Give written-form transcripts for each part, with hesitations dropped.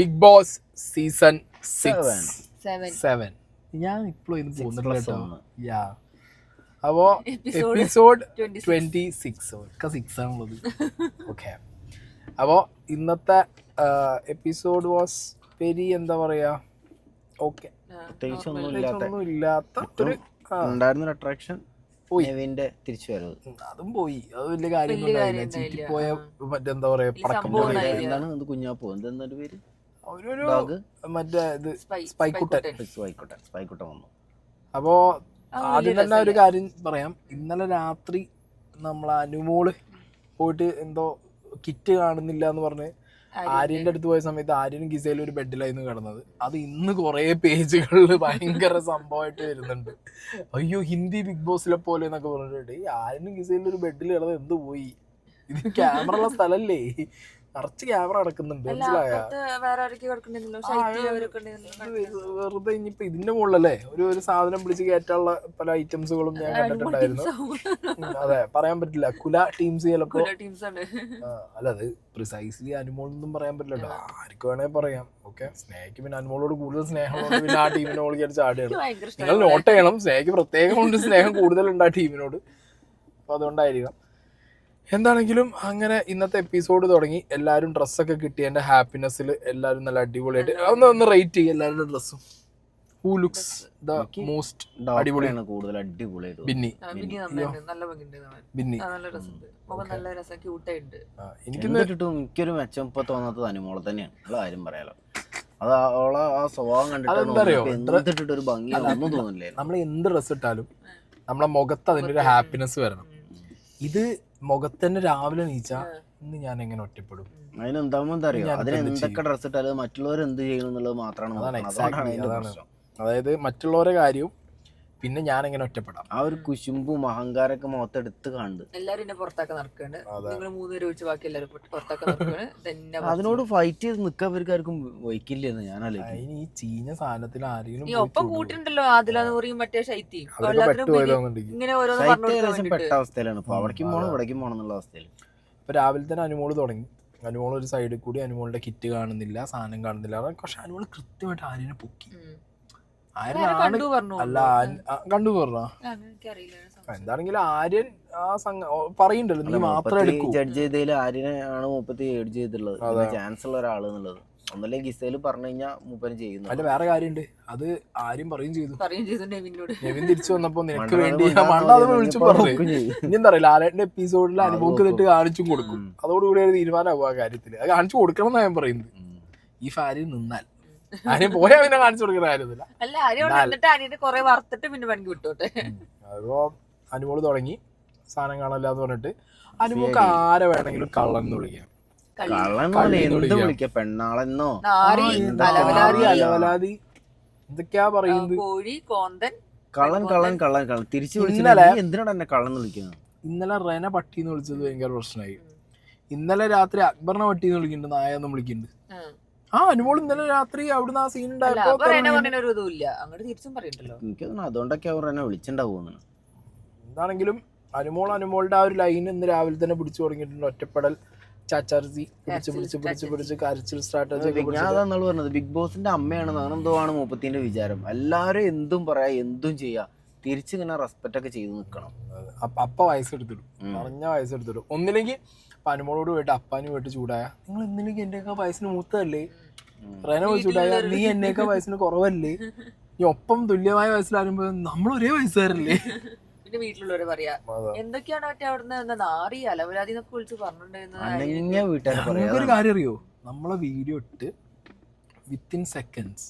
Big boss season 7 ഞാൻ ഇപ്പോഴും ഇന്ന് പോകുന്നില്ല കേട്ടോ. യാ അപ്പോ എപ്പിസോഡ് 26 ഒക്കെ 6 ആണുള്ളത്. ഓക്കെ, അപ്പോ ഇന്നത്തെ എപ്പിസോഡ് വാസ് വെരി എന്താ പറയാ, ഓക്കെ, ഒന്നും ഇല്ലാത്ത ഒരു ഉണ്ടായിരുന്നൊരു അട്രാക്ഷൻ പോയി. തിരിച്ചുവരവ് അതും പോയി. അത് വലിയ കാര്യമൊന്നും ചീറ്റിപ്പോയ മറ്റെന്താ പറയാ പടക്കം പോലെ. എന്താണ് കുഞ്ഞാപ്പോ എന്തെന്നൊരു പേര്, ഒരു മറ്റേ ഇത് സ്പൈക്കുട്ടൻ വന്നു. അപ്പോ ആദ്യം തന്നെ ഒരു കാര്യം പറയാം. ഇന്നലെ രാത്രി നമ്മളെ അനുമോള് പോയിട്ട് എന്തോ കിറ്റ് കാണുന്നില്ല എന്ന് പറഞ്ഞ് ആര്യന്റെ അടുത്ത് പോയ സമയത്ത് ആര്യനും ഗിസയിലും ഒരു ബെഡിലായിരുന്നു കിടന്നത്. അത് ഇന്ന് കുറെ പേജുകളിൽ ഭയങ്കര സംഭവമായിട്ട് വരുന്നുണ്ട്. അയ്യോ ഹിന്ദി ബിഗ് ബോസിലെ പോലെ എന്നൊക്കെ പറഞ്ഞിട്ട് ഈ ആര്യനും ഗിസയിലും ഒരു ബെഡിൽ കിടന്നത് എന്ത് പോയി? ഇത് ക്യാമറ ഉള്ള സ്ഥലല്ലേ, നിറച്ച് ക്യാമറ നടക്കുന്നുണ്ട്, മനസ്സിലായ? വെറുതെ ഇനിയിപ്പോ ഇതിന്റെ മുകളിലല്ലേ ഒരു സാധനം പിടിച്ച് കയറ്റാനുള്ള പല ഐറ്റംസുകളും ഞാൻ കണ്ടിട്ടുണ്ടായിരുന്നു. അതെ, പറയാൻ പറ്റില്ല. കുല ടീംസ് ചിലപ്പോ അല്ല, അത് പ്രിസൈസ്ലി അനുമോളൊന്നും പറയാൻ പറ്റില്ലല്ലോ, ആർക്ക് വേണേ പറയാം. ഓക്കെ, സ്നേഹയ്ക്ക് പിന്നെ അനുമോളോട് കൂടുതൽ സ്നേഹമുണ്ട്, പിന്നെ ആ ടീമിനെ ഓളിക്കാൻ ചാടുകയാണ്. നിങ്ങൾ നോട്ട് ചെയ്യണം, സ്നേഹയ്ക്ക് പ്രത്യേകം കൊണ്ട് സ്നേഹം കൂടുതലുണ്ട് ആ ടീമിനോട്. അപ്പൊ അതുകൊണ്ടായിരിക്കാം. എന്താണെങ്കിലും അങ്ങനെ ഇന്നത്തെ എപ്പിസോഡ് തുടങ്ങി. എല്ലാവരും ഡ്രസ്സൊക്കെ കിട്ടിയതിന്റെ ഹാപ്പിനെസ്സിൽ എല്ലാവരും നല്ല അടിപൊളിയായിട്ട് ഒന്ന് റേറ്റ് ചെയ്യും എല്ലാവരുടെ ഡ്രസ്സും. ഹൂ ലുക്സ് ദ മോസ്റ്റ് അടിപൊളിയാണ്? കൂടുതൽ അടിപൊളിയായിട്ട് ബിന്നി. എനിക്കൊരു മെച്ചം ഇപ്പൊ തോന്നാത്തത് അനുമോളെ തന്നെയാണ്. ഉള്ള കാര്യം പറയാലോ, അത് അവളെ ആ സ്വഭാവം കണ്ടിട്ട് ഒരു ഭംഗിയോ ഒന്നും തോന്നില്ലേ. നമ്മൾ എന്ത് ഡ്രസ്സ് ഇട്ടാലും നമ്മളെ മുഖത്ത് അതിന്റെ ഒരു ഹാപ്പിനെസ് വരണം. ഇത് മുഖത്തന്നെ രാവിലെ നീച്ചാ ഇന്ന് ഞാൻ എങ്ങനെ ഒറ്റപ്പെടും, അതിനെന്താ അറിയാം, അതിന് എന്തൊക്കെ ഡ്രസ് ഇട്ടാലും മറ്റുള്ളവർ എന്ത് ചെയ്യണം എന്നുള്ളത് മാത്രമാണ്. അതായത് മറ്റുള്ളവരുടെ കാര്യവും പിന്നെ ഞാൻ എങ്ങനെ ഒറ്റപ്പെടാം, ആ ഒരു കുശുമ്പും അഹങ്കാരൊക്കെ മുഖത്തെടുത്ത് കാണുന്നത്. അതിനോട് ഫൈറ്റ് ചെയ്ത് നിക്കാൻ അവർക്കാർക്കും വയ്ക്കില്ലെന്ന് ഞാൻ ആലോചിക്കും. ഈ ചീഞ്ഞ സാധനത്തിൽ ആരെങ്കിലും പെട്ട അവസ്ഥയിലാണ് ഇപ്പൊ. അവിടേക്കും പോകണം ഇവിടേക്കും പോകണം എന്നുള്ള അവസ്ഥയിൽ. ഇപ്പൊ രാവിലെ തന്നെ അനുമോള് തുടങ്ങി. അനുമോൾ ഒരു സൈഡിൽ കൂടി അനുമോളുടെ കിറ്റ് കാണുന്നില്ല, സാധനം കാണുന്നില്ല. പക്ഷെ അനുമോള് കൃത്യമായിട്ട് ആര്യനെ പൊക്കി. കണ്ടു പറഞ്ഞോ? എന്താണെങ്കിലും ആര്യൻ ആ പറയുന്നുണ്ടല്ലോ, നീ മാത്രം ജഡ്ജ് ചെയ്തതിൽ ആര്യനാണ് മൂപ്പത്തി ജഡ്ജ് ചെയ്തിട്ടുള്ളത്, ചാൻസ് ഉള്ള ഒരാള് എന്നുള്ളത്. ഒന്നല്ലെങ്കിൽ ഗിസയില് പറഞ്ഞു കഴിഞ്ഞാൽ മൂപ്പര് ചെയ്യുന്നു. അല്ല, വേറെ കാര്യമുണ്ട്, അത് ആര്യം പറയും ചെയ്തു. നെവിൻ തിരിച്ചു വന്നപ്പോ നിനക്ക് വേണ്ടി വിളിച്ചു പറഞ്ഞു. ഇനി എന്താ പറയാ, ലാലേട്ടന്റെ എപ്പിസോഡിൽ അനുഭവത്തിട്ട് കാണിച്ചും കൊടുക്കും. അതോടുകൂടി ഒരു തീരുമാനമാകും ആ കാര്യത്തില്. അത് കാണിച്ചു കൊടുക്കണം എന്നാ ഞാൻ പറയുന്നത്. ഈ ആര്യം നിന്നാൽ ആര്യം പോയാ പിന്നെ കാണിച്ചു കൊടുക്കുന്ന കാര്യത്തില്ല. അതോ അനുമോള് തുടങ്ങി സാധനം കാണല്ലാന്ന് പറഞ്ഞിട്ട് അനുമോക്ക് ആരെ വേണമെങ്കിലും കള്ളൻ എന്ന് വിളിക്കാം. പെണ്ണാളെന്നോ അലവലാതി എന്തൊക്കെയാ പറയുന്നത്. കള്ളൻ കള്ളൻ കള്ളൻ കള്ളൻ തിരിച്ചു എന്തിനാണ് എന്നെ കള്ളൻ വിളിക്കുന്നത്? ഇന്നലെ റെന പട്ടിന്ന് വിളിച്ചത് ഭയങ്കര പ്രശ്നമായി. ഇന്നലെ രാത്രി അക്ബറിനെ പട്ടിന്ന് വിളിക്കുന്നുണ്ട്, നായെന്ന് വിളിക്കുന്നുണ്ട്. ആ അനുമോൾ ഇന്നലെ രാത്രി അവിടുന്ന് ആ സീൻ ഉണ്ടായപ്പോ അതുകൊണ്ടൊക്കെ അവർ എന്നെ വിളിച്ചിട്ടുണ്ടാവുന്നു. എന്താണെങ്കിലും അനുമോളുടെ ആ ഒരു ലൈൻ ഇന്ന് രാവിലെ തന്നെ പിടിച്ചു തുടങ്ങിയിട്ടുണ്ട്. ഒറ്റപ്പെടൽ, ചാച്ചാർജി പിടിച്ച് കരച്ചിൽ സ്ട്രാറ്റജി. ഞാൻ അതാണെന്നാണ് പറഞ്ഞത്, ബിഗ് ബോസിന്റെ അമ്മയാണെന്ന് അങ്ങനെന്തോ ആണ് മൂപ്പത്തിന്റെ വിചാരം. എല്ലാരും എന്തും പറയാ, എന്തും ചെയ്യാ, തിരിച്ചിങ്ങനെ റെസ്പെക്ട് ഒക്കെ ചെയ്ത് നിൽക്കണം. അപ്പ വയസ്സെടുത്തിടും, പറഞ്ഞ വയസ്സെടുത്തിടും. ഒന്നില്ലെങ്കിൽ അനുമോളോട് പോയിട്ട് അപ്പാന് പോയിട്ട് ചൂടായ, നിങ്ങൾ എന്തിനെങ്കിൽ എന്റെയൊക്കെ വയസ്സിന് മൂത്തതല്ലേ? റെന പോയി ചൂടായ, നീ എന്നേക്കാ വയസ്സിന് കുറവല്ലേ? ഈ ഒപ്പം തുല്യമായ വയസ്സിലാകുമ്പോ നമ്മൾ ഒരേ വയസ്സുകാരല്ലേ? വീട്ടിലുള്ളവര് പറയാ എന്തൊക്കെയാണ് മറ്റേ അവിടുന്ന് നാറി അലവലാതി എന്നൊക്കെ വിളിച്ച് പറഞ്ഞിട്ടുണ്ടായിരുന്നു. ഒരു കാര്യം അറിയോ, നമ്മളെ വീഡിയോ ഇട്ട് വിത്തിൻ സെക്കൻഡ്സ്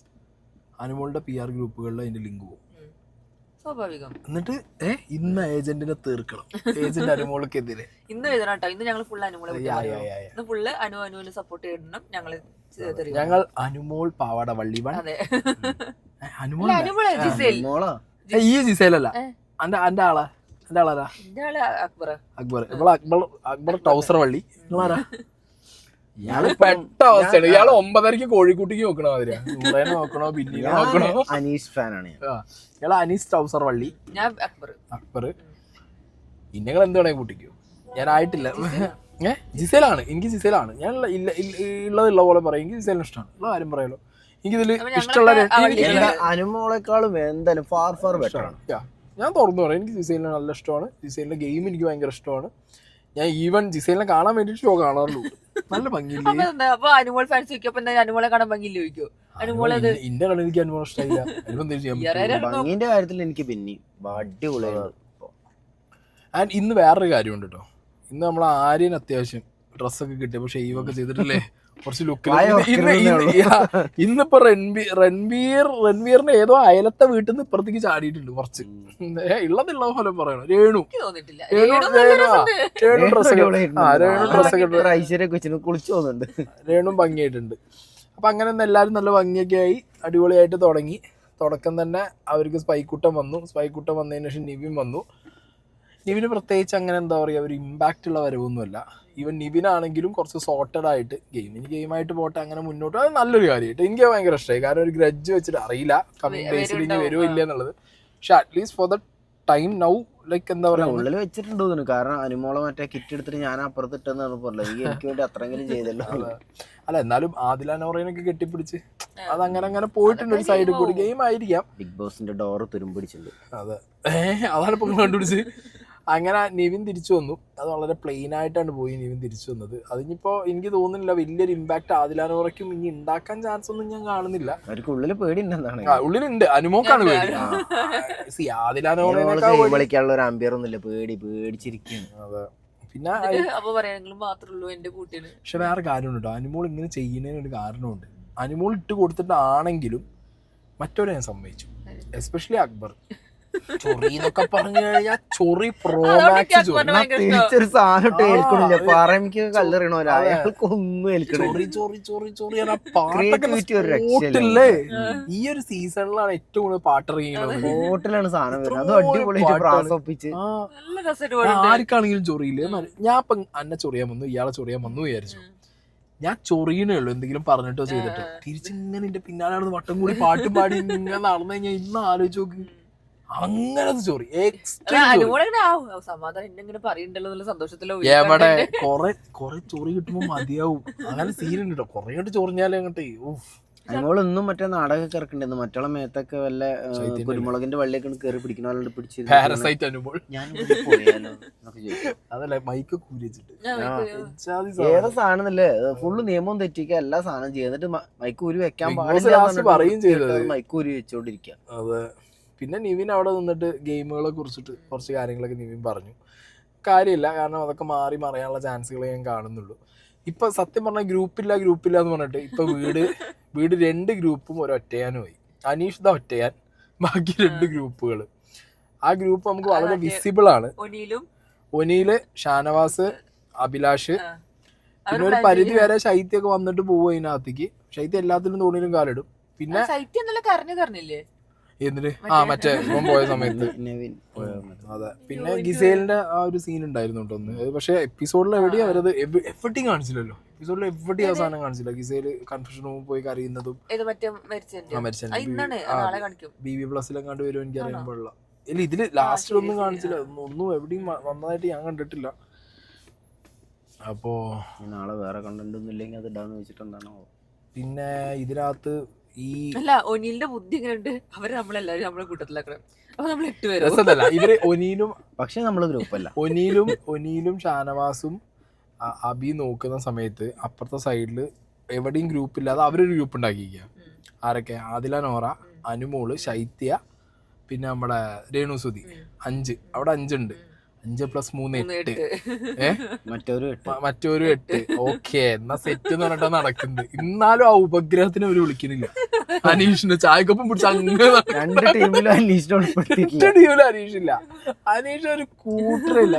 അനുമോളുടെ PR ഗ്രൂപ്പുകളിൽ അതിന്റെ ലിങ്ക് പോകും. സ്വാഭാവികം. എന്നിട്ട് ഇന്ന് ഏജന്റിനെ തീർക്കണം, ഏജന്റ് അനുമോൾക്കെതിരെ. ഇന്ന് എഴുതണം. ഇന്ന് ഞങ്ങൾ ഫുള്ള് അനുമോളെ ഫുള്ള് അനുവിന് സപ്പോർട്ട് ചെയ്യണം. ഞങ്ങൾ അനുമോൾ പാവാട വള്ളി. ഈ ജിസേലല്ല, എന്റെ ആളാ അക്ബർ. അക്ബർ ട്രൗസർ വള്ളി. നിങ്ങളാരാ? ഇയാള് പെട്ട അവസ്ഥയാണ്. ഇയാള് 9:30 കോഴിക്കുട്ടിക്ക് നോക്കണ മാതിരിയാ. നൂറേനെ നോക്കണോ, ബിന്നിനെ നോക്കണോ? അനീസ് ഫാനാണ് ഇയാള്. അനീസ് ട്രൗസർ വള്ളി, ഞാൻ അക്ബർ. ഇന്നങ്ങൾ എന്ത് വേണേ കൂട്ടിക്കോ, ഞാനായിട്ടില്ല. ജിസേലാണ്, എനിക്ക് ജിസേലാണ്. ഞാൻ ഉള്ള പോലെ പറയാം, എനിക്ക് ജിസേലിനെ ഇഷ്ടമാണ്. ഉള്ള കാര്യം പറയാലോ. എനിക്കിതിൽ ഇഷ്ടമുള്ള അനുമോളെക്കാളും എന്തായാലും ഫാർ ഫാർ ബെറ്റർ ആണ്. ഞാൻ തുറന്നു പറയാം, എനിക്ക് ജിസേലിനെ നല്ല ഇഷ്ടമാണ്. ജിസേലിന്റെ ഗെയിം എനിക്ക് ഭയങ്കര ഇഷ്ടമാണ്. ഞാൻ ഈവൻ ജിസേലിനെ കാണാൻ വേണ്ടിട്ട് ഷോ കാണാറുള്ളൂ. നല്ല ഭംഗിയില്ലേ. അനുമോൾ ഫാൻസ് അനുമോളെ കാണാൻ ഭംഗിയില്ല ചോദിക്കോ? ഇന്റെ കളി എനിക്ക് അനുമോൾ ഇഷ്ടമായില്ല. ഭംഗിന്റെ കാര്യത്തിൽ എനിക്ക് പിന്നെ അടിപൊളിയാണ്. ആൻഡ് ഇന്ന് വേറൊരു കാര്യമുണ്ട് കേട്ടോ. ഇന്ന് നമ്മൾ ആര്യൻ അത്യാവശ്യം ഡ്രസ്സൊക്കെ കിട്ടിയപ്പോ ഷെയ്വൊക്കെ ചെയ്തിട്ടില്ലേ, കുറച്ച് ലുക്കിൽ. ഇന്നിപ്പോ റൺവീറിന്റെ ഏതോ അയലത്തെ വീട്ടിൽ നിന്ന് ഇപ്പുറത്തേക്ക് ചാടിയിട്ടുണ്ട് കുറച്ച്. ഉള്ളതുള്ള പോലെ പറയണം. രേണു രേണു ഭംഗിയായിട്ടുണ്ട്. അപ്പൊ അങ്ങനെ ഒന്ന് എല്ലാവരും നല്ല ഭംഗിയൊക്കെ ആയി അടിപൊളിയായിട്ട് തുടങ്ങി. തുടക്കം തന്നെ അവർക്ക് സ്പൈക്കുട്ടം വന്നു. സ്പൈക്കുട്ടം വന്നതിന് ശേഷം നിവിൻ വന്നു. നിവിന് പ്രത്യേകിച്ച് അങ്ങനെ എന്താ പറയുക ഒരു ഇമ്പാക്റ്റ് ഉള്ള വരവൊന്നുമല്ല. ഈവൻ നിവിനാണെങ്കിലും കുറച്ച് സോർട്ടഡ് ആയിട്ട് ഗെയിമായിട്ട് പോട്ടെ, അങ്ങനെ മുന്നോട്ട്. അത് നല്ലൊരു കാര്യമായിട്ട് എനിക്ക് ഭയങ്കര ഇഷ്ടമായി. കാരണം ഒരു ഗ്രഡ്ജ് വെച്ചിട്ട് അറിയില്ല കമ്മിങ് ഡേയ്സിൽ ഇനി വരുമോ ഇല്ല എന്നുള്ളത്. പക്ഷെ at least for the time now like എന്താ പറയാ ഉള്ളിൽ വെച്ചിട്ടുണ്ടോ. കാരണം അനുമോളെ മറ്റേ കിറ്റ് എടുത്തിട്ട് ഞാൻ അപ്പുറത്തിട്ടെന്ന് പറഞ്ഞില്ല, എനിക്ക് വേണ്ടി അത്രയെങ്കിലും ചെയ്തല്ലോ. അല്ല എന്നാലും ആദില നോറേനൊക്കെ കെട്ടിപ്പിടിച്ച് അതങ്ങനെ അങ്ങനെ പോയിട്ടുണ്ട് ഒരു സൈഡിൽ കൂടി. ഗെയിം ആയിരിക്കാം. ബിഗ് ബോസിന്റെ ഡോറ് തുരുമ്പിടിച്ചിട്ടുണ്ട്. അതെ, അതാണ് ഇപ്പൊ കണ്ടുപിടിച്ച്. അങ്ങനെ നിവിൻ തിരിച്ചു വന്നു. അത് വളരെ പ്ലെയിൻ ആയിട്ടാണ് പോയി നിവിൻ തിരിച്ചു വന്നത്. അതിനിപ്പോ എനിക്ക് തോന്നുന്നില്ല വലിയൊരു ഇമ്പാക്ട് ആദില നോറയ്ക്കും ഇനി ഉണ്ടാക്കാൻ ചാൻസ് ഒന്നും ഞാൻ കാണുന്നില്ല. അവർക്ക് ഉള്ളിൽ പേടി ഉണ്ടെന്നാണ്. ഉള്ളിലുണ്ട്, അനുമോക്കാണ് പേടി. ആദില നോറേനേക്കാളുള്ള ഒരു അമ്പിയർ ഒന്നുമില്ല, പേടിച്ചിരിക്കുന്നു. അതെ. പിന്നെ പക്ഷെ വേറെ കാര്യമുണ്ട് കേട്ടോ, അനുമോൾ ഇങ്ങനെ ചെയ്യുന്നതിന് ഒരു കാരണമുണ്ട്. അനുമോൾ ഇട്ട് കൊടുത്തിട്ടാണെങ്കിലും മറ്റവരെ ഞാൻ സമ്മതിച്ചു, എസ്പെഷ്യലി അക്ബർ. ചൊറിന്നൊക്കെ പറഞ്ഞു കഴിഞ്ഞാൽ ചൊറി പ്രോമാക്സ് തിരിച്ചൊരു സാധനം ഏൽക്കണില്ല. പറമ്പിക്ക് കല്ലെറിയണോ അയാൾക്കൊന്നും ഏൽക്കണില്ല. ചൊറിയില്ലേ. ഈ ഒരു സീസണിലാണ് ഏറ്റവും കൂടുതൽ പാട്ടിറങ്ങിയത്. ഹോട്ടലാണ് സാധനം വരുന്നത്. അത് അടിപൊളിയായിട്ട് ആർക്കാണെങ്കിലും ചൊറിയില്ലേ. ഞാൻ ഇപ്പൊ അന്നെ ചൊറിയാൻ വന്നു, ഇയാളെ ചൊറിയാൻ വന്നു വിചാരിച്ചു. ഞാൻ ചൊറിയണേ ഉള്ളൂ എന്തെങ്കിലും പറഞ്ഞിട്ടോ ചെയ്തിട്ടോ. തിരിച്ചിങ്ങനെ എന്റെ പിന്നാലെ നടന്ന് വട്ടം കൂടി പാട്ടും പാടി ഇങ്ങനെ നടന്നു കഴിഞ്ഞാൽ ഇന്ന് ആലോചിച്ച് നോക്ക്. അങ്ങനത്തെ ചൊറി എവിടെ കൊറേ ചൊറി കിട്ടുമ്പോ മതിയാവും. അങ്ങനെ സീനുണ്ട് കേട്ടോ. കൊറേ ആയിട്ട് ചൊറിഞ്ഞാലേ അങ്ങോട്ടേ അനുമോളൊന്നും മറ്റേ നാടകമൊക്കെ ഇറക്കണ്ടെന്ന്. മറ്റുള്ള മേത്തൊക്കെ വല്ല കുരുമുളകിന്റെ വള്ളിയൊക്കെ കയറി പിടിക്കണ പിടിച്ച് പാരസൈറ്റ് അനുമോൾ ഞാൻ പോയാലോ അതല്ലേ മൈക്ക് കൂരി വെച്ചിട്ട് ഏതാ സാധനല്ലേ ഫുള്ള് നിയമം തെറ്റിക്കുക എല്ലാ സാധനം ചെയ്യുന്നിട്ട് മൈക്ക് ഊരി വെക്കാൻ പാടില്ല മൈക്ക് ഊരി വെച്ചോണ്ടിരിക്കുക. അതെ. പിന്നെ നിവിൻ അവിടെ നിന്നിട്ട് ഗെയിമുകളെ കുറിച്ചിട്ട് കുറച്ച് കാര്യങ്ങളൊക്കെ നിവിൻ പറഞ്ഞു. കാര്യമില്ല, കാരണം അതൊക്കെ മാറി മറിയാനുള്ള ചാൻസുകൾ ഞാൻ കാണുന്നുള്ളൂ. ഇപ്പൊ സത്യം പറഞ്ഞാൽ ഗ്രൂപ്പില്ല എന്ന് പറഞ്ഞിട്ട് ഇപ്പൊ വീട് 2 ഗ്രൂപ്പും ഒറ്റയാനുമായി. അനീഷ് ദ ഒറ്റയാൻ, ബാക്കി 2 ഗ്രൂപ്പുകൾ. ആ ഗ്രൂപ്പ് നമുക്ക് വളരെ വിസിബിൾ ആണ്. ഒനീല്, ഷാനവാസ്, അഭിലാഷ്, പിന്നെ ഒരു പരിധി വരെ ശൈത്യൊക്കെ വന്നിട്ട് പോവും അതിനകത്തേക്ക്. ശൈത്യം എല്ലാത്തിലും തോണിയിലും കാലിടും. പിന്നെ എന്തിന് മറ്റേ ഇവൻ പോയ സമയത്ത്. അതെ. പിന്നെ ഗിസേലിന്റെ ആ ഒരു സീൻ ഉണ്ടായിരുന്നു കേട്ടോ ഒന്ന്. പക്ഷെ എപ്പിസോഡിൽ എവിടെയും അവരത് എവിടെയും കാണിച്ചില്ലല്ലോ. എപ്പിസോഡിൽ എവിടെയും ആ സാധനം കാണിച്ചില്ല. ഗിസേല് കൺഫ്യൂഷൻ റൂമിൽ പോയി കരയുന്നതും BB+ലും കണ്ടു വരുമോ എനിക്ക് അറിയാൻ പാടില്ല. ഇല്ല ഇതില് ലാസ്റ്റിലൊന്നും കാണിച്ചില്ല. ഒന്നും എവിടെയും വന്നതായിട്ട് ഞാൻ കണ്ടിട്ടില്ല. അപ്പോ നാളെ വേറെ കണ്ടന്റ് ഒന്നും ഇല്ലെങ്കിൽ അത് ഇടാന്ന് വെച്ചിട്ടുണ്ടാണോ. പിന്നെ ഇതിനകത്ത് ഒനീലിന്റെ ബുദ്ധി എങ്ങനെയുണ്ട്. അവര് നമ്മളെല്ലാരും നമ്മളെ കൂട്ടത്തിലാക്കണം. അപ്പൊ നമ്മൾ 8 പേര് ഇവര് ഒനീലും പക്ഷെ നമ്മള് ഗ്രൂപ്പല്ല. ഒനീലും ഷാനവാസും അബി നോക്കുന്ന സമയത്ത് അപ്പുറത്തെ സൈഡില് എവിടെയും ഗ്രൂപ്പ് ഇല്ലാതെ അവരൊരു ഗ്രൂപ്പ് ഉണ്ടാക്കിയിരിക്കുക. ആരൊക്കെ? ആദില നോറ, അനുമോള്, ശൈത്യ, പിന്നെ നമ്മുടെ രേണുസുതി. 5 അവിടെ 5 ഉണ്ട്. 5+3 8. മറ്റൊരു 8. ഓക്കെ എന്നാ സെറ്റ് എന്ന് പറഞ്ഞിട്ടാ നടക്കുന്നത്. എന്നാലും ആ ഉപഗ്രഹത്തിന് അവര് വിളിക്കുന്നില്ല. അനീഷിന് ചായക്കൊപ്പം പിടിച്ച അങ്ങനെ 2 ടീമിലും അനീഷില്ല. അനീഷ് ഒരു കൂട്ടറില്ല.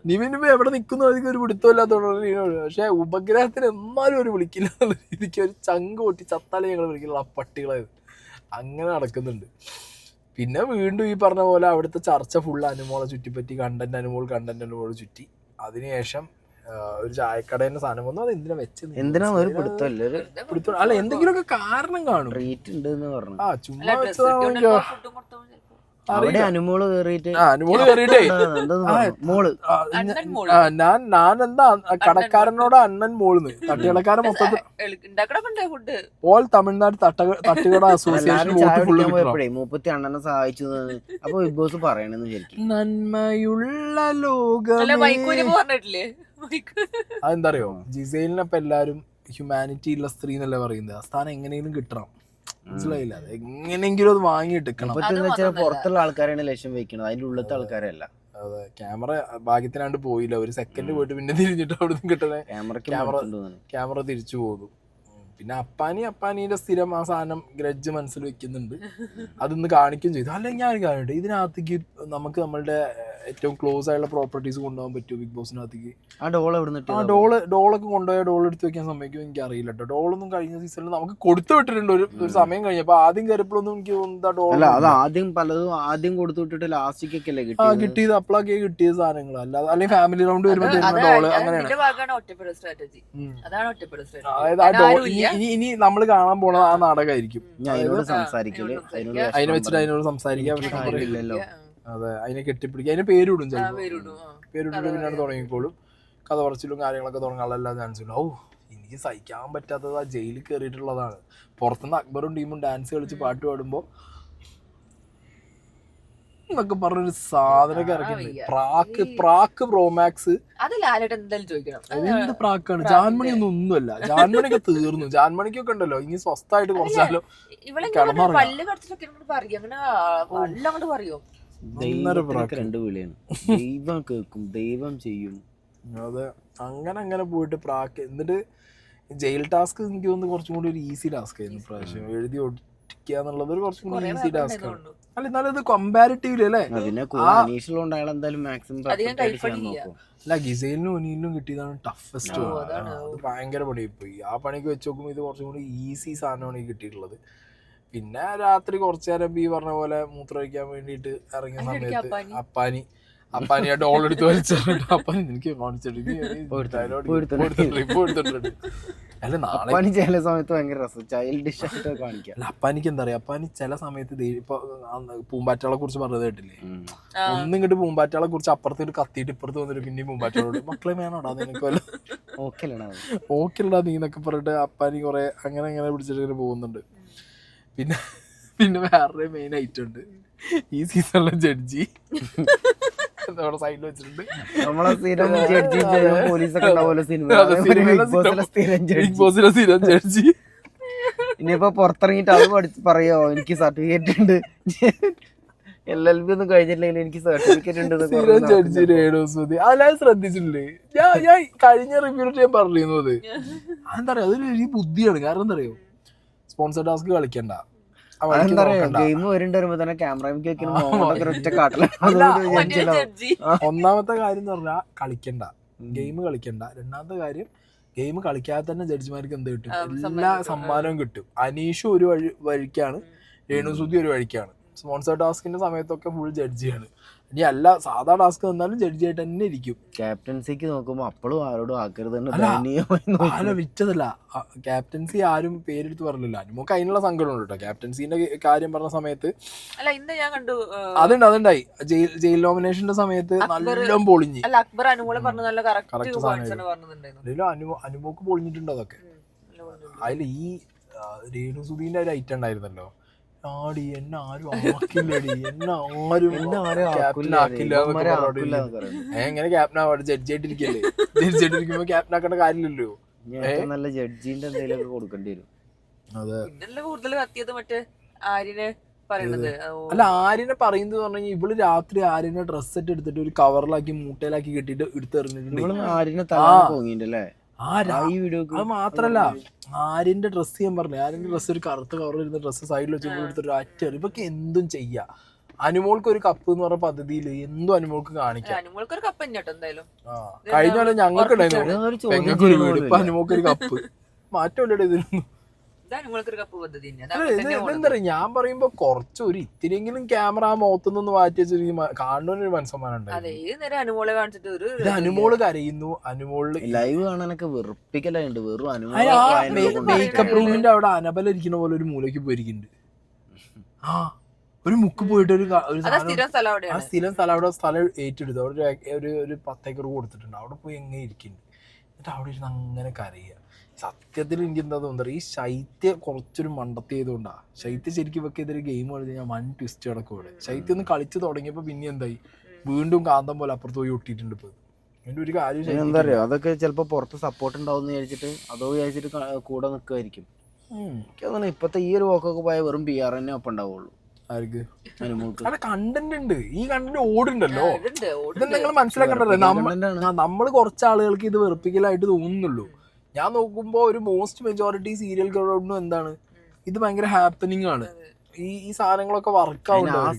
നിവിനും എവിടെ നിൽക്കുന്നു അതിക്ക് ഒരു പിടുത്തമില്ലാത്തോണ്ട്. പക്ഷെ ഉപഗ്രഹത്തിന് എന്നാലും ഒരു വിളിക്കില്ല എന്നുള്ള രീതിക്ക് ഒരു ചങ്ക് പൊട്ടി ചത്താലേ ഞങ്ങൾ വിളിക്കില്ല. ആ പട്ടികളായത് അങ്ങനെ നടക്കുന്നുണ്ട്. പിന്നെ വീണ്ടും ഈ പറഞ്ഞ പോലെ അവിടുത്തെ ചർച്ച ഫുള്ള് അനുമോളെ ചുറ്റിപ്പറ്റി. കണ്ടന്റ് അനുമോൾ ചുറ്റി. അതിനുശേഷം ഒരു ചായക്കടേന്റെ സാധനം വന്നു. അത് എന്തിനാ വെച്ചത്? അല്ല എന്തെങ്കിലുമൊക്കെ കാരണം കാണും. ചുമ്മാ വെച്ചതാണോ? അവിടെ അനുമോള് കേറിയിട്ട് അനുമോള് കയറിയിട്ടേ മോള് ഞാൻ എന്താ കടക്കാരനോട് അണ്ണൻ മോളിന്ന് തട്ടുകടക്കാരൻ മൊത്തത്തിൽ ഓൾ തമിഴ്നാട് തട്ടുകട അസോസിയേഷൻ പോയപ്പോഴേ മൂപ്പത്തി അണ്ണനെ സഹായിച്ചു അപ്പൊ ബിഗ് ബോസ് പറയണെന്ന് ശരിക്കും നന്മയുള്ള ലോകം അതെന്താ അറിയോ ജിസൈലിനപ്പൊ എല്ലാരും ഹ്യൂമാനിറ്റി ഉള്ള സ്ത്രീ എന്നല്ലേ പറയുന്നത് ആ സ്ഥാനം എങ്ങനെയെങ്കിലും കിട്ടണം മനസ്സിലായില്ല അത് എങ്ങനെയെങ്കിലും അത് വാങ്ങിയെടുക്കണം പുറത്തുള്ള ആൾക്കാരാണ് ലക്ഷ്യം വെക്കുന്നത് അതിന്റെ ഉള്ളത്തെ ആൾക്കാരല്ല അതെ ക്യാമറ ഭാഗ്യത്തിനാണ്ട് പോയില്ല ഒരു സെക്കൻഡ് പോയിട്ട് പിന്നെ തിരിഞ്ഞിട്ട് അവിടെ നിന്ന് കിട്ടണേ ക്യാമറ തിരിച്ചു പോകും പിന്നെ അപ്പാനീന്റെ സ്ഥിരം ആ സാധനം ഗ്രഡ്ജ് മനസ്സിൽ വെക്കുന്നുണ്ട് അതൊന്ന് കാണിക്കുകയും ചെയ്തു അല്ലെങ്കിൽ ഞാൻ കാര്യമുണ്ട് ഇതിനകത്തേക്ക് നമുക്ക് നമ്മളുടെ ഏറ്റവും ക്ലോസ് ആയുള്ള പ്രോപ്പർട്ടീസ് കൊണ്ടുപോകാൻ പറ്റുമോ ബിഗ് ബോസിനകത്തേക്ക് ഡോളൊക്കെ കൊണ്ടുപോയ ഡോൾ എടുത്ത് വെക്കാൻ സമ്മതിക്കും എനിക്ക് അറിയില്ല കേട്ടോ ഡോളൊന്നും കഴിഞ്ഞ സീസണിൽ നമുക്ക് കൊടുത്തു വിട്ടിട്ടുണ്ട് ഒരു സമയം കഴിഞ്ഞപ്പോ ആദ്യം കയറിയപ്പോഴൊന്നും എനിക്ക് തോന്നുന്ന ഡോൾ ആദ്യം പലതും ആദ്യം കൊടുത്തു വിട്ടിട്ട് ലാസ്റ്റിക്കൊക്കെ കിട്ടിയത് അപ്പോഴൊക്കെ കിട്ടിയ സാധനങ്ങൾ അല്ലാതെ അല്ലെങ്കിൽ ഫാമിലി റൗണ്ട് വരുമ്പോ ഡോള് അങ്ങനെയാണ് അതായത് ആ ഡോൾ ഇനി നമ്മൾ കാണാൻ പോണത് ആ നാടകമായിരിക്കും അതിനെ വെച്ചിട്ട് അതിനോട് സംസാരിക്കാൻ പറ്റില്ലല്ലോ അതെ അതിനെ കെട്ടിപ്പിടിക്കുക അതിന് പേരിടും പേരിട്ടിട്ട് പിന്നീട് തുടങ്ങിക്കോളും കഥ പറച്ചിലും കാര്യങ്ങളൊക്കെ തുടങ്ങാനുള്ള എല്ലാ ചാൻസും ഓ എനിക്ക് സഹിക്കാൻ പറ്റാത്തത് ആ ജയിലിൽ കയറിയിട്ടുള്ളതാണ് പുറത്തുനിന്ന് അക്ബറും ടീമും ഡാൻസ് കളിച്ച് പാട്ട് പാടുമ്പോ എന്നൊക്കെ പറഞ്ഞൊരു സാധനമൊക്കെ ഇറക്കിണ്ട് പ്രാക്ക് പ്രോമാക്സ് എന്ത് പ്രാക്കാണ് ജാൻമണി ഒന്നുമല്ല ജാൻമണിയൊക്കെ തീർന്നു ജാൻമണിക്കൊക്കെ ഉണ്ടല്ലോ ഇനി സ്വസ്ഥമായിട്ട് കുറച്ചാലോ രണ്ട് വിളിയാണ് ദൈവം കേൾക്കും ദൈവം ചെയ്യും അതെ അങ്ങനെ പോയിട്ട് പ്രാക്ക് എന്നിട്ട് ജയിൽ ടാസ്ക് എനിക്ക് തോന്നുന്നു കുറച്ചും കൂടി ഒരു ഈസി ടാസ്ക് ആയിരുന്നു പ്രാവശ്യം എഴുതി ഒട്ടിക്കുക എന്നുള്ളത് ഒരു കുറച്ചും കൂടി ഈസി ടാസ്ക് ആണ് അല്ല എന്നാലും ഇത് കമ്പാരിറ്റീവ്ലി അല്ലേ അല്ല ഗിസൈലിനും ഒനീലിനും കിട്ടിയതാണ് ടഫസ്റ്റ് അത് ഭയങ്കര പണിയായി പോയി ആ പണിക്ക് വെച്ച് നോക്കുമ്പോൾ ഇത് കുറച്ചും കൂടി ഈസി സാധനമാണ് ഈ കിട്ടിയിട്ടുള്ളത് പിന്നെ രാത്രി കുറച്ചു നേരം ഈ പറഞ്ഞ പോലെ മൂത്രമൊഴിക്കാൻ വേണ്ടിയിട്ട് ഇറങ്ങിയ സമയത്ത് അപ്പാനി ഡോൾ എടുത്ത് വലിച്ചിട്ട് അപ്പാനി എനിക്ക് അല്ല നാളെ ചില സമയത്ത് ഭയങ്കര രസം ചൈൽഡിഷ് ആയിട്ട് കാണിക്കാം അപ്പാനിക്ക് എന്താ പറയാ അപ്പാനി ചില സമയത്ത് ഇപ്പൊ പൂമ്പാറ്റകളെ കുറിച്ച് പറഞ്ഞത് കേട്ടില്ലേ ഒന്നും ഇങ്ങോട്ട് പൂമ്പാറ്റകളെ കുറിച്ച് അപ്പുറത്തേക്ക് കത്തിയിട്ട് ഇപ്പുറത്ത് വന്നിട്ട് പിന്നെയും പൂമ്പാറ്റകളോട് മക്കളെ വേണോടാ നിനക്ക് വല്ല ഓക്കെല്ലടാ നീ എന്നൊക്കെ പറഞ്ഞിട്ട് അപ്പാനി കുറെ അങ്ങനെ പിടിച്ചിട്ട് ഇങ്ങനെ പോകുന്നുണ്ട് പിന്നെ വേറൊരു മെയിൻ ഐറ്റം ഉണ്ട് ഈ സീസണിലെ ജഡ്ജി നമ്മുടെ സൈഡിൽ വെച്ചിട്ടുണ്ട് ബിഗ് ബോസിലെ സ്ഥിരം ജഡ്ജി ഇനിയിപ്പോ പുറത്തിറങ്ങിട്ട് അത് പറയോ എനിക്ക് സർട്ടിഫിക്കറ്റ് ഉണ്ട് LLB ഒന്നും കഴിഞ്ഞില്ലെങ്കിൽ എനിക്ക് സർട്ടിഫിക്കറ്റ് ഉണ്ട് ജഡ്ജി രേണുസുതി അല്ലാതെ ശ്രദ്ധിച്ചിട്ടില്ലേ ഞാൻ കഴിഞ്ഞ റിവ്യൂട്ട് ഞാൻ പറഞ്ഞിരുന്നത് അതെന്താ പറയാ അതൊരു ബുദ്ധിയാണ് കാരണം എന്താ അറിയോ സ്പോൺസർ ടാസ്ക് കളിക്കണ്ട ഒന്നാമത്തെ കാര്യം എന്ന് പറഞ്ഞാൽ കളിക്കണ്ട ഗെയിം കളിക്കണ്ട രണ്ടാമത്തെ കാര്യം ഗെയിം കളിക്കാതെ തന്നെ ജഡ്ജിമാർക്ക് എന്ത് കിട്ടും എല്ലാ സമ്മാനവും കിട്ടും അനീഷും ഒരു വഴിക്കാണ് രേണുസുതി ഒരു വഴിക്കാണ് സ്പോൺസർ ടാസ്കിന്റെ സമയത്തൊക്കെ ഫുൾ ജഡ്ജിയാണ് ഇനി അല്ല സാധാ ടാസ്ക് വന്നാലും ജഡ്ജി ആയിട്ട് തന്നെ ഇരിക്കും ക്യാപ്റ്റൻസിക്ക് നോക്കുമ്പോ അപ്പോഴും ആരോടും ആക്കരുത് അല്ല വിറ്റതല്ല ക്യാപ്റ്റൻസി ആരും പേരെടുത്ത് പറഞ്ഞില്ല അനുമോക്ക് അതിനുള്ള സങ്കടം ഉണ്ട് കേട്ടോ ക്യാപ്റ്റൻസിന്റെ കാര്യം പറഞ്ഞ സമയത്ത് അതുണ്ടായി ജയിൽ നോമിനേഷന്റെ സമയത്ത് നല്ല പൊളിഞ്ഞ് അനുമോക്ക് പൊളിഞ്ഞിട്ടുണ്ട് അതൊക്കെ അതിൽ ഈ രേണുസുധീന്റെ ഒരു ഐറ്റം ഉണ്ടായിരുന്നല്ലോ ആടി എന്നെ ആരും ആക്കില്ലടി എന്നെ ആരും ക്യാപ്റ്റൻ ആക്കില്ല എങ്ങനെ ക്യാപ്റ്റൻ ആവാ ജഡ്ജിയായിട്ടിരിക്കല്ലേ ജഡ്ജിയായിട്ടിരിക്കുമ്പോ ക്യാപ്റ്റൻ ആക്കേണ്ട കാര്യമില്ലല്ലോ നല്ല ജഡ്ജിന്റെ എന്തെങ്കിലും കൊടുക്കേണ്ടി വരും അല്ല ആര്യനെ പറയുന്നത് പറഞ്ഞാൽ ഇവള് രാത്രി ആര്യനെ ഡ്രസ് സെറ്റ് എടുത്തിട്ട് ഒരു കവറിലാക്കി മൂട്ടയിലാക്കി കെട്ടിട്ട് എടുത്തെറിഞ്ഞിട്ടുണ്ട് ആര്യനെ തല അത് മാത്രല്ല ആര്യന്റെ ഡ്രസ്സ് ഞാൻ പറഞ്ഞു ആര്യന്റെ ഡ്രസ്സ് ഒരു കറുത്ത കവറിൽ ഇരുന്ന ഡ്രസ്സ് സൈഡിൽ വെച്ച് എടുത്തൊരു അറ്ററി ഇവക്ക് എന്തും ചെയ്യാം അനുമോൾക്ക് ഒരു കപ്പ് എന്ന് പറഞ്ഞ പദ്ധതിയിൽ എന്തും അനുമോൾക്ക് കാണിക്കാം കഴിഞ്ഞ പോലെ ഞങ്ങൾക്ക് ഉണ്ടായിരുന്നു ഒരു വീട് ഇപ്പൊ അനുമോൾക്ക് ഒരു കപ്പ് മാറ്റമില്ലടേ ഇതിനൊന്നും എന്താ ഞാൻ പറയുമ്പോ കുറച്ച് ഒരു ഇത്തിരിയെങ്കിലും ക്യാമറ മുഖത്തുനിന്ന് മാറ്റി വെച്ചിട്ട് കാണുന്നൊരു മനസ്സമാനം ഉണ്ടായിരുന്നു അനുമോള് കരയുന്നു അനുമോള് ലൈവ് കാണാനൊക്കെ വെറുപ്പിക്കലുണ്ട് വെറും മേക്കപ്പ് റൂമിന്റെ അവിടെ അനബല ഇരിക്കുന്ന പോലെ ഒരു മൂലയ്ക്ക് പോയിരിക്കുന്നുണ്ട് ഒരു മുക്ക് പോയിട്ട് ഒരു സ്ഥിരം സ്ഥലം ആ അവിടെയാണ്. സ്ഥിരം സ്ഥലം അവിടെ സ്ഥലം ഏറ്റെടുത്തു. അവിടെ ഒരു 10 ഏക്കർ കൊടുത്തിട്ടുണ്ട്. അവിടെ പോയി എങ്ങനെ ഇരിക്കുന്നു. എന്നിട്ട് അവിടെ ഇരുന്ന് അങ്ങനെ കരയുക. സത്യത്തിൽ എനിക്ക് എന്താ തോന്നുന്നത്, ഈ ശൈത്യ കുറച്ചൊരു മണ്ടത്തി ചെയ്തുകൊണ്ടാ. ശൈത്യ ശരിക്കും ഇവർക്ക് ഇതൊരു ഗെയിം കളിച്ച് ഞാൻ 1 ട്വിസ്റ്റ് കിടക്കും ഇവിടെ. ശൈത്യം ഒന്ന് കളിച്ച് തുടങ്ങിയപ്പോ പിന്നെ എന്തായി, വീണ്ടും കാന്തം പോലെ അപ്പുറത്ത് പോയി ഒട്ടിയിട്ടുണ്ട്. ഇപ്പൊ അതിന്റെ ഒരു കാര്യം എന്താ പറയാ, അതൊക്കെ ചിലപ്പോ പുറത്ത് സപ്പോർട്ട് ഉണ്ടാവും വിചാരിച്ചിട്ട് അതോ വിചാരിച്ചിട്ട് കൂടെ നിൽക്കുമായിരിക്കും. എനിക്ക് തോന്നുന്നു ഇപ്പത്തെ ഈ ഒരു പോക്കൊക്കെ പോയാൽ വെറും PR തന്നെ ഒപ്പം ഉണ്ടാവുള്ളൂ. ആർക്ക്? കണ്ടന്റ് ഉണ്ട്. ഈ കണ്ടന്റ് ഓടുണ്ടല്ലോ. ഉണ്ട്. ഇത് നിങ്ങൾ മനസ്സിലാക്കണ്ടല്ലോ. നമ്മള് കുറച്ച് ആളുകൾക്ക് ഇത് വെറുപ്പിക്കലായിട്ട് തോന്നുന്നുള്ളൂ. ഞാൻ നോക്കുമ്പോ ഒരു മോസ്റ്റ് മെജോറിറ്റി സീരിയൽ ഗ്രൗണ്ടും എന്താണ്, ഇത് ഭയങ്കര ഹാപ്പനിങ് ആണ്. ഈ സാധനങ്ങളൊക്കെ വർക്ക് ആവുന്നുണ്ട്. ആ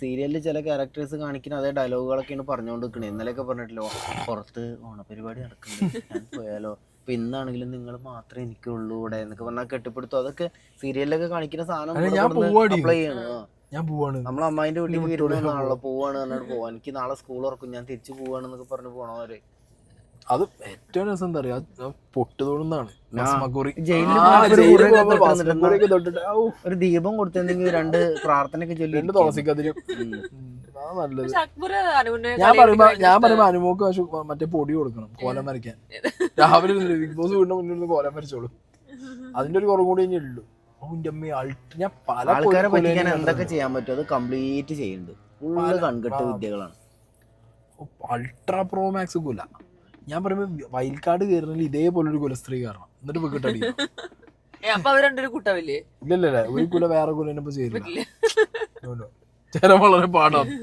സീരിയലിൽ ചില ക്യാരക്ടേഴ്സ് കാണിക്കുന്ന അതേ ഡയലോഗുകളൊക്കെയാണ് പറഞ്ഞുകൊണ്ടിരിക്കണേ. ഇന്നലെയൊക്കെ പറഞ്ഞിട്ടല്ലോ, പുറത്ത് ഓണപരിപാടി നടക്കുന്നുണ്ട്, ഞാൻ പോയാലോ, ഇപ്പൊ ഇന്നാണെങ്കിലും നിങ്ങൾ മാത്രമേ എനിക്കുള്ളൂ ഇവിടെ എന്നൊക്കെ പറഞ്ഞാൽ കെട്ടിപ്പിടുത്തോ. അതൊക്കെ സീരിയലിലൊക്കെ കാണിക്കുന്ന സാധനം അപ്ലൈ ചെയ്യണം. ഞാൻ പോവാണ്, നമ്മളെ അമ്മായിന്റെ വീട്ടിൽ ഇരുന്നാണല്ലോ, പോവാണ് പറഞ്ഞിട്ട് പോവാൻ, എനിക്ക് നാളെ സ്കൂൾ തുറക്കും, ഞാൻ തിരിച്ചു പോവാണെന്നൊക്കെ പറഞ്ഞു പോണവര്. അത് ഏറ്റവും രസം എന്താ പറയാ, പൊട്ട് തോന്നുന്നതാണ്. ഒരു ദീപം കൊടുത്തെങ്കിൽ 2 പ്രാർത്ഥനയൊക്കെ ചൊല്ലി തുളസിക്കതിരും നല്ലത്. ഞാൻ പറയുമ്പോ അനുമോക്ക് മറ്റേ പൊടി കൊടുക്കണം കോലം വരയ്ക്കാൻ. രാവിലെ ബിഗ് ബോസ് വീടിന്റെ മുന്നിൽ കോലം വരച്ചോളും. അതിന്റെ ഒരു കുറവ് കൂടി ഇനി ഉള്ളൂ. ഞാൻ പല ആൾക്കാരെ പറ്റിക്കാൻ എന്തൊക്കെ ചെയ്യാൻ പറ്റും അത് കംപ്ലീറ്റ് ചെയ്യുന്നുണ്ട്. ഫുള്ള് കൺകെട്ട് വിദ്യകളാണ്. അൾട്രാ പ്രോ മാക്സ് കൊല. ഞാൻ പറയുമ്പോ വൈൽഡ് കാർഡ് കയറുന്നതിൽ ഇതേപോലൊരു കുലസ്ത്രീ കാരണം, എന്നിട്ട് വിക്കട്ടടി. ഇല്ലല്ലേ, ഒരു കുല വേറെ കുലപ്പോ ചേരില്ല. ചില വളരെ പാടാണ്.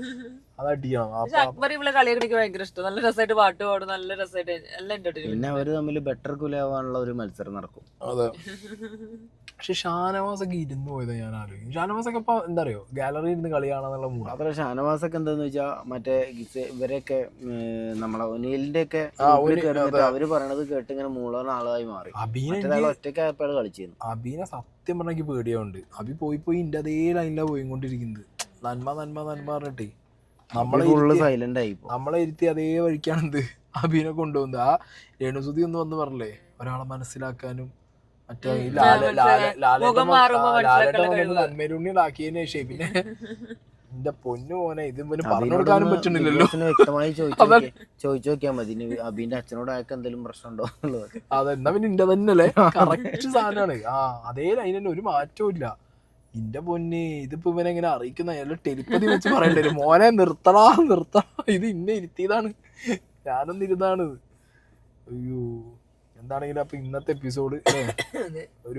പിന്നെ അവര് തമ്മിൽ ബെറ്റർ കുലാവാനുള്ള ഒരു മത്സരം നടക്കും. അതെ. പക്ഷെ ഷാനവാസൊക്കെ ഇരുന്ന് പോയതാ ഞാൻ ആലോചിക്കും. ഷാനവാസൊക്കെ ഇപ്പൊ എന്താ അറിയോ, ഗാലറി ഇരുന്ന് കളി കാണാന്നുള്ള മൂഡ്. അത്ര ഷാനവാസൊക്കെ എന്താന്ന് വെച്ചാ മറ്റേ ഇവരെയൊക്കെ നമ്മളെ ഒനീലിന്റെ ഒക്കെ അവര് പറയണത് കേട്ട് ഇങ്ങനെ മൂളാൻ ആളായി മാറി. ഒറ്റയ്ക്കായപ്പോഴാണ് കളിച്ചിരുന്നു. അബീനെ സത്യം പറഞ്ഞെങ്കിൽ പേടിയാവുണ്ട്. അബി പോയി ഇന്റെ അതേ ലൈനിലാണ് പോയിക്കൊണ്ടിരിക്കുന്നത്. നന്മ പറഞ്ഞിട്ടേ നമ്മളെ ഇരുത്തി അതേ വഴിക്കാണെന്ത് അബീനെ കൊണ്ടുപോകുന്നത്. ആ രേണുസുതി ഒന്ന് വന്ന് പറഞ്ഞില്ലേ, ഒരാളെ മനസ്സിലാക്കാനും മറ്റേ നന്മരുണ്ണിലാക്കിയതിനു ശേഷം പിന്നെ എന്റെ പൊന്നു മോനെ ഇത് പറഞ്ഞു കൊടുക്കാനും പറ്റുന്നില്ലല്ലോ. വ്യക്തമായി ചോദിച്ചു നോക്കിയാൽ മതി അബീന്റെ അച്ഛനോട് അയാൾക്ക് എന്തെങ്കിലും പ്രശ്നമുണ്ടോ എന്നുള്ളത്. അതെന്നാ പിന്നെ ഇന്റെ തന്നെയല്ലേ കറക്റ്റ് സാധനമാണ്. അതേ ലൈൻ തന്നെ, ഒരു മാറ്റവും ഇല്ല. ഇന്റെ പൊന്നെ, ഇതിപ്പോ ഇവനെ എങ്ങനെ അറിയിക്കുന്ന ടെലിപ്പതി വെച്ച് പറയണ്ടേ, മോനെ നിർത്തടാ ഇത് ഇന്നെ ഇരുത്തിയതാണ്, ഞാനൊന്നും ഇരുന്നാണ്. അയ്യോ, എന്താണെങ്കിലും അപ്പൊ ഇന്നത്തെ എപ്പിസോഡ് ഒരു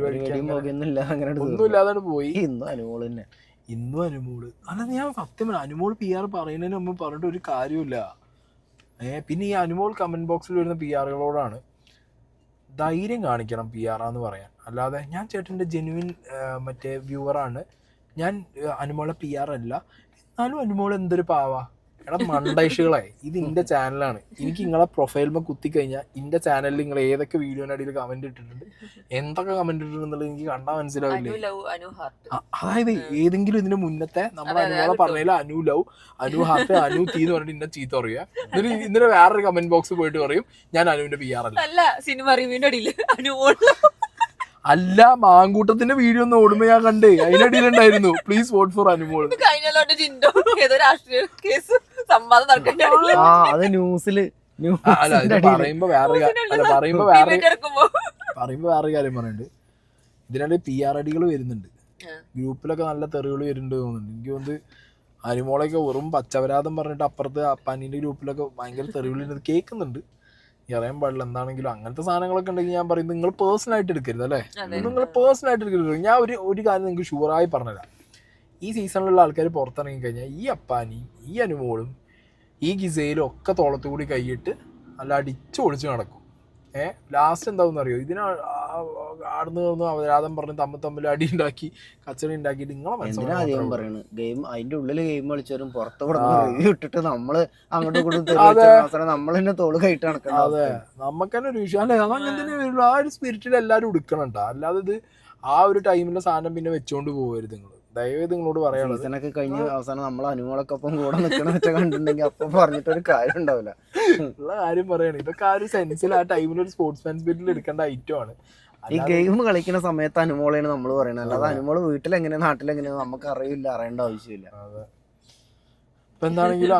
ഒന്നുമില്ലാതാണ് പോയി. ഇന്നും അനുമോള് അല്ല, ഞാൻ സത്യം അനുമോൾ PR പറയുന്നതിന് മുമ്പ് പറഞ്ഞിട്ട് ഒരു കാര്യമില്ല. പിന്നെ ഈ അനുമോൾ കമന്റ് ബോക്സിൽ വരുന്ന PRകളോടാണ് ധൈര്യം കാണിക്കണം PR എന്ന് പറയാൻ. അല്ലാതെ ഞാൻ ചേട്ടൻ്റെ ജെന്യുവിൻ മറ്റേ വ്യൂവറാണ്, ഞാൻ അനുമോളെ PR അല്ല, എന്നാലും അനുമോൾ എന്തൊരു പാവാ. എടാ മണ്ടൈഷുകളെ, ഇത് ഇന്റെ ചാനലാണ്. എനിക്ക് നിങ്ങളെ പ്രൊഫൈലിൽ കുത്തിക്കഴിഞ്ഞാൽ ഇന്റെ ചാനലിൽ നിങ്ങൾ ഏതൊക്കെ വീഡിയോനടിയിൽ കമന്റ് ഇട്ടിട്ടുണ്ട്, എന്തൊക്കെ കമന്റ് ഇട്ടിട്ടുണ്ടെന്നുള്ളത് എനിക്ക് കണ്ടാൽ മനസ്സിലാവില്ലേ. അതായത് ഏതെങ്കിലും ഇതിന് മുന്നത്തെ നമ്മുടെ അനുമോളെ പറഞ്ഞതിൽ അനു ലവ്, അനു ഹാർട്ട്, അനു തീ എന്ന് പറഞ്ഞിട്ട് ഇന്നെ ചീത്ത പറയുക. ഇന്നലെ വേറൊരു കമന്റ് ബോക്സ് പോയിട്ട് പറയും ഞാൻ അനുവിന്റെ PR അല്ല, മാങ്കൂട്ടത്തിന്റെ വീഡിയോ ഒന്ന് ഓടുമ്പോ ഞാൻ കണ്ടേ, അതിനടിയിലുണ്ടായിരുന്നു പ്ലീസ് വോട്ട് ഫോർ അനുമോൾ. അത് ന്യൂസില് പറയുമ്പോ വേറെ കാര്യം പറയുന്നുണ്ട്. ഇതിനിടെ PR അടികൾ വരുന്നുണ്ട്, ഗ്രൂപ്പിലൊക്കെ നല്ല തെറികൾ വരുന്നുണ്ട് തോന്നുന്നുണ്ട്. എനിക്ക് തോന്നുന്നത് അനുമോളൊക്കെ വെറും പച്ചവരാതം പറഞ്ഞിട്ട് അപ്പുറത്ത് അപ്പാനിന്റെ ഗ്രൂപ്പിലൊക്കെ ഭയങ്കര തെറികൾ കേൾക്കുന്നുണ്ട്. അറിയാൻ പാടില്ല എന്താണെങ്കിലും അങ്ങനത്തെ സാധനങ്ങളൊക്കെ ഉണ്ടെങ്കിൽ ഞാൻ പറയുന്നത് നിങ്ങൾ പേഴ്സണലായിട്ട് എടുക്കരുത് അല്ലേ, നിങ്ങൾ പേഴ്സണലായിട്ട് എടുക്കരുത്. ഞാൻ ഒരു കാര്യം നിങ്ങൾക്ക് ഷുവറായി പറഞ്ഞുതരാം. ഈ സീസണിലുള്ള ആൾക്കാർ പുറത്തിറങ്ങി കഴിഞ്ഞാൽ ഈ അപ്പാനിയും ഈ അനുമോളും ഈ ഗിസയിലും ഒക്കെ തോളത്തു കൂടി കൈയിട്ട് നല്ല അടിച്ചു പൊളിച്ച് നടക്കും. ലാസ്റ്റ് എന്താണെന്ന് അറിയോ, ആടുന്ന് കിടന്ന് അവരാധം പറഞ്ഞ് തമ്മിൽ അടി ഉണ്ടാക്കി കച്ചടി ഉണ്ടാക്കിയിട്ട് നിങ്ങളെ മനസ്സിലാവും പറയുന്നത്. ഗെയിം അതിന്റെ ഉള്ളില് ഗെയിം കളിച്ചവരും പുറത്ത് ഇട്ടിട്ട് നമ്മള് അങ്ങോട്ടും ഇങ്ങോട്ടും നമ്മൾ തന്നെ തോള് കൈയിട്ട് നടക്കണം. അതെ, നമുക്ക് തന്നെ ഒരു വിഷയം അല്ലെ, അതങ്ങനെ തന്നെ വരുള്ളൂ. ആ ഒരു സ്പിരിറ്റിൽ എല്ലാവരും എടുക്കണം കേട്ടോ. അല്ലാതെ ഇത് ആ ഒരു ടൈമിലെ സാധനം പിന്നെ വെച്ചോണ്ട് പോകരുത്. നിങ്ങൾ ദയവേത് നിങ്ങളോട് പറയണം. സീസണൊക്കെ കഴിഞ്ഞ് അവസാനം നമ്മൾ അനുമോളൊപ്പം കൂടെ നിൽക്കണ വെച്ചാൽ കണ്ടിട്ടുണ്ടെങ്കിൽ അപ്പം പറഞ്ഞിട്ടൊരു കാര്യം ഉണ്ടാവില്ല. ഉള്ള കാര്യം പറയണം. ഇതൊക്കെ ആ ഒരു സെൻസിൽ ആ ടൈമിൽ ഒരു സ്പോർട്സ്മാൻ സ്പിരിറ്റിൽ എടുക്കേണ്ട ഐറ്റം ആണ്. ഈ ഗെയിം കളിക്കുന്ന സമയത്ത് അനുമോളാണ് നമ്മൾ പറയുന്നത്, അല്ലാതെ അനുമോള് വീട്ടിലെങ്ങനെ നാട്ടിലെങ്ങനെ നമുക്ക് അറിയില്ല, അറിയേണ്ട ആവശ്യമില്ല. ഇപ്പൊ എന്താണെങ്കിലും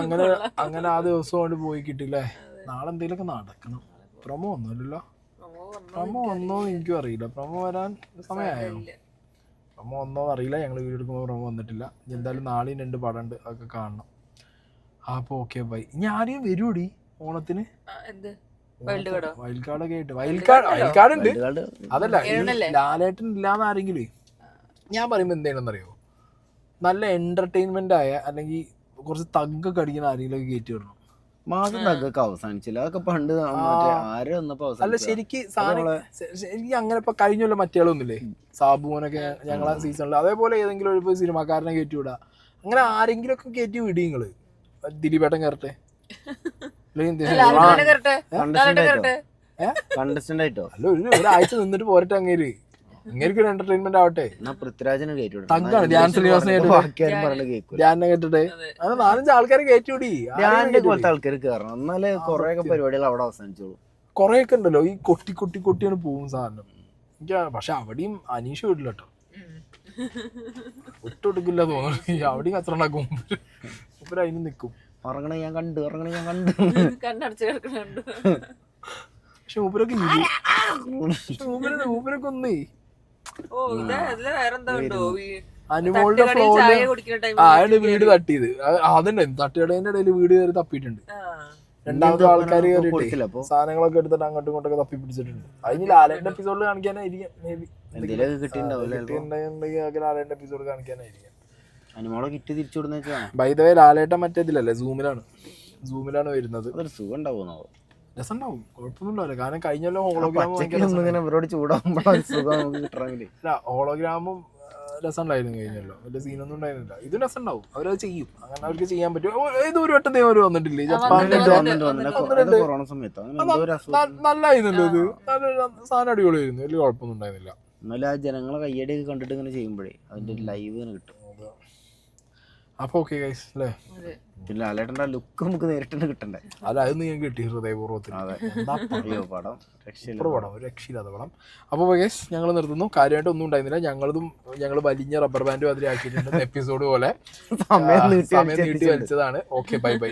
അങ്ങനെ ആ ദിവസം കൊണ്ട് പോയി കിട്ടില്ലേ. നാളെ എന്തെങ്കിലുമൊക്കെ നടക്കണം. പ്രൊമോ ഒന്നുമില്ലല്ലോ. പ്രൊമോ ഒന്നോന്ന് എനിക്കും അറിയില്ല. പ്രൊമോ വരാൻ സമയമായോ? പ്രൊമോ ഒന്നോന്ന് അറിയില്ല. ഞങ്ങൾ വീഡിയോ എടുക്കുമ്പോൾ പ്രൊമോ വന്നിട്ടില്ല. എന്തായാലും നാളെയും 2 പടമുണ്ട്, അതൊക്കെ കാണണം. അപ്പോൾ ഓക്കെ ബൈ. ഇനി ആരെയും വരുമോടി ഓണത്തിന്? വൈൽഡ് കാർഡൊക്കെ ആയിട്ട്. വൈൽഡ് കാർഡ് ഉണ്ട്. അതല്ല, ലാലേട്ടൻ ഇല്ലാന്ന് ആരെങ്കിലും ഞാൻ പറയുമ്പോൾ എന്താണെന്നറിയോ, നല്ല എന്റർടൈൻമെന്റ് ആയ അല്ലെങ്കിൽ കുറച്ച് തഗ്ഗൊക്കെ അടിക്കുന്ന ആരെങ്കിലും കയറ്റി വിടണം. മാസം തഗ്ഗൊക്കെ അവസാനിച്ചില്ല, അതൊക്കെ പണ്ട് ആരും വന്നപ്പോ അല്ല ശരിക്ക് എനിക്ക് അങ്ങനെ ഇപ്പൊ കഴിഞ്ഞല്ലോ മറ്റേളൊന്നുമില്ലേ, സാബുവിനൊക്കെ ഞങ്ങളെ സീസണിൽ അതേപോലെ ഏതെങ്കിലും ഒരു സിനിമാക്കാരനെ കയറ്റി വിടാ. അങ്ങനെ ആരെങ്കിലും ഒക്കെ കയറ്റി വിടും നിങ്ങള്. ദിലീപേട്ടൻ കയറട്ടെ, കണ്ടസ്റ്റന്റ് ആയിട്ടോ. അല്ല ഒരാഴ്ച നിന്നിട്ട് പോരട്ടെ. അങ്ങേര് ഒരു എന്റർടൈൻമെന്റ് ആവട്ടെ. പൃഥ്വിരാജിനെ തഗ്ഗാണ് ധ്യാൻ ശ്രീനിവാസനെ ധ്യാനെ കേട്ടിട്ടെ. അങ്ങനെ 4-5 ആൾക്കാരെ കയറ്റിവിടി. ധ്യാനിന്റെ പോലത്തെ ആൾക്കാർ കയറണം, എന്നാലേ കൊറേയൊക്കെ പരിപാടികൾ അവിടെ അവസാനിച്ചോളൂ. കൊറേയൊക്കെ ഉണ്ടല്ലോ ഈ കൊട്ടിയാണ് പോകും സാധനം. എനിക്ക് പക്ഷെ അവിടെയും അനീഷ് വീട്ടില്ല കേട്ടോ, ഒട്ടൊടുക്കില്ല തോന്നുന്നു. അവിടെയും കച്ചറ ഉണ്ടാക്കും. ഇവര് അതിന് നിക്കും. ഇറങ്ങണ ഞാൻ കണ്ടു പക്ഷെ മൂപ്പരൊക്കെ മൂപ്പരൊക്കെ ഒന്നേ അനുമോളുടെ ഫ്ലോയില് അയാള് വീട് തട്ടിയത് അതന്നെ. തട്ടിയടേന്റെ ഇടയിൽ വീട് കയറി തപ്പിയിട്ടുണ്ട്. 2ാമത്തെ ആൾക്കാർ കയറിയിട്ട് സാധനങ്ങളൊക്കെ എടുത്തിട്ട് അങ്ങോട്ടും ഇങ്ങോട്ടൊക്കെ തപ്പി പിടിച്ചിട്ടുണ്ട്. അതിന് ലാലേന്റെ എപ്പിസോഡിൽ കാണിക്കാനായിരിക്കും. ലാലേന്റെ എപ്പിസോഡ് കാണിക്കാനായിരിക്കും. ബൈ ദ വേ ലാലേട്ടൻ മറ്റേതിലല്ലേ, സൂമിലാണ് വരുന്നത്. സുഖം ഉണ്ടാവുമോ? രസം ഉണ്ടാവും, കുഴപ്പമൊന്നുമില്ല. കാരണം കഴിഞ്ഞല്ലോ ഹോളോഗ്രാമും ഹോളോഗ്രാമും രസം ഉണ്ടായിരുന്നു. കഴിഞ്ഞല്ലോ വലിയ സീനൊന്നും ഉണ്ടായിരുന്നില്ല. ഇത് രസം ഉണ്ടാവും, അവരത് ചെയ്യും. അങ്ങനെ അവർക്ക് ചെയ്യാൻ പറ്റും. ഇത് ഒരു വട്ടം അവർ വന്നിട്ടില്ലേ ജപ്പാനിൽ, നല്ലായിരുന്നല്ലോ. ഇത് നല്ല സാധനം അടിപൊളിയായിരുന്നു, വലിയ കുഴപ്പമൊന്നും ഉണ്ടായിരുന്നില്ല. എന്നാലും ആ ജനങ്ങളെ കയ്യടിയൊക്കെ കണ്ടിട്ട് ഇങ്ങനെ ചെയ്യുമ്പോഴേ അതിന്റെ ലൈവ് കിട്ടും. അപ്പൊ ഓക്കെ ഗൈസ് അല്ലേ. പിന്നെ ലാലേട്ടൻ്റെ ലുക്ക് നമുക്ക് നേരിട്ട് കിട്ടണ്ടേ? അല്ല അത് നീ കിട്ടി ഹൃദയപൂർവ്വത്തിൽ. പടം ഒരു രക്ഷയില്ലാത്ത പടം. അപ്പോൾ ഗൈസ് ഞങ്ങൾ നിർത്തുന്നു. കാര്യമായിട്ട് ഒന്നും ഉണ്ടായിരുന്നില്ല. ഞങ്ങൾ വലിഞ്ഞ റബ്ബർ ബാൻഡ് മാതിരി ആക്കിയിട്ടുണ്ട് എപ്പിസോഡ് പോലെ. സമയം നീട്ടി വലിച്ചതാണ്. Okay bye bye.